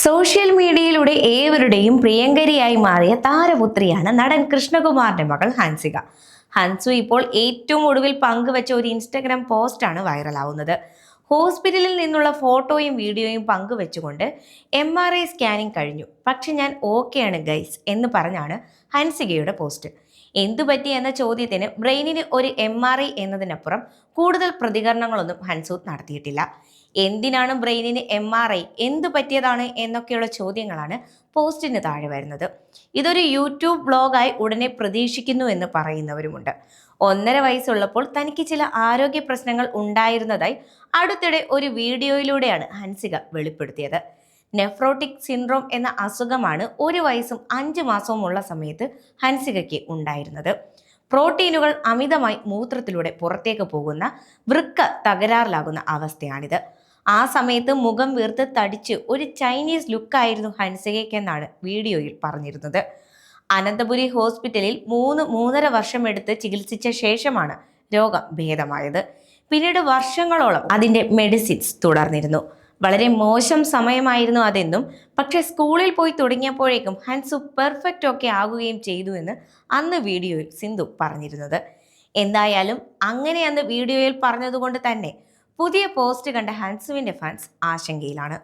Social മീഡിയയിലൂടെ ഏവരുടെയും പ്രിയങ്കരിയായി മാറിയ താരപുത്രിയാണ് നടൻ കൃഷ്ണകുമാറിന്റെ മകൾ ഹൻസിക. ഹൻസു ഇപ്പോൾ ഏറ്റവും ഒടുവിൽ പങ്കുവച്ച ഒരു ഇൻസ്റ്റഗ്രാം പോസ്റ്റാണ് വൈറലാവുന്നത്. ഹോസ്പിറ്റലിൽ നിന്നുള്ള ഫോട്ടോയും വീഡിയോയും പങ്കുവെച്ചുകൊണ്ട് MRI സ്കാനിങ് കഴിഞ്ഞു, പക്ഷെ ഞാൻ ഓക്കെയാണ് ഗൈസ് എന്ന് പറഞ്ഞാണ് ഹൻസികയുടെ പോസ്റ്റ്. എന്തുപറ്റി എന്ന ചോദ്യത്തിന് ബ്രെയിനിന് ഒരു MRI എന്നതിനപ്പുറം കൂടുതൽ പ്രതികരണങ്ങളൊന്നും ഹൻസു നടത്തിയിട്ടില്ല. എന്തിനാണ് ബ്രെയിനിന് MRI, എന്തു പറ്റിയതാണ് എന്നൊക്കെയുള്ള ചോദ്യങ്ങളാണ് പോസ്റ്റിന് താഴെ വരുന്നത്. ഇതൊരു യൂട്യൂബ് ബ്ലോഗായി ഉടനെ പ്രതീക്ഷിക്കുന്നു എന്ന് പറയുന്നവരുമുണ്ട്. 1.5 വയസ്സുള്ളപ്പോൾ തനിക്ക് ചില ആരോഗ്യ പ്രശ്നങ്ങൾ ഉണ്ടായിരുന്നതായി അടുത്തിടെ ഒരു വീഡിയോയിലൂടെയാണ് ഹൻസിക വെളിപ്പെടുത്തിയത്. നെഫ്രോട്ടിക് സിൻഡ്രോം എന്ന അസുഖമാണ് 1 വയസ്സും 5 മാസവും ഉള്ള സമയത്ത് ഹൻസികയ്ക്ക് ഉണ്ടായിരുന്നത്. പ്രോട്ടീനുകൾ അമിതമായി മൂത്രത്തിലൂടെ പുറത്തേക്ക് പോകുന്ന വൃക്ക തകരാറിലാകുന്ന അവസ്ഥയാണിത്. ആ സമയത്ത് മുഖം വീർത്ത് തടിച്ച് ഒരു ചൈനീസ് ലുക്കായിരുന്നു ഹൻസികയ്ക്കെന്നാണ് വീഡിയോയിൽ പറഞ്ഞിരുന്നത്. അനന്തപുരി ഹോസ്പിറ്റലിൽ 3-3.5 വർഷം എടുത്ത് ചികിത്സിച്ച ശേഷമാണ് രോഗം ഭേദമായത്. പിന്നീട് വർഷങ്ങളോളം അതിൻ്റെ മെഡിസിൻസ് തുടർന്നിരുന്നു. വളരെ മോശം സമയമായിരുന്നു അതെന്നും, പക്ഷെ സ്കൂളിൽ പോയി തുടങ്ങിയപ്പോഴേക്കും ഹൻസു പെർഫെക്റ്റ് ഒക്കെ ആകുകയും ചെയ്തു എന്ന് അന്ന് വീഡിയോയിൽ സിന്ധു പറഞ്ഞിരുന്നത്. എന്തായാലും അങ്ങനെ അന്ന് വീഡിയോയിൽ പറഞ്ഞതുകൊണ്ട് തന്നെ പുതിയ പോസ്റ്റ് കണ്ട ഹൻസുവിൻ്റെ ഫാൻസ് ആശങ്കയിലാണ്.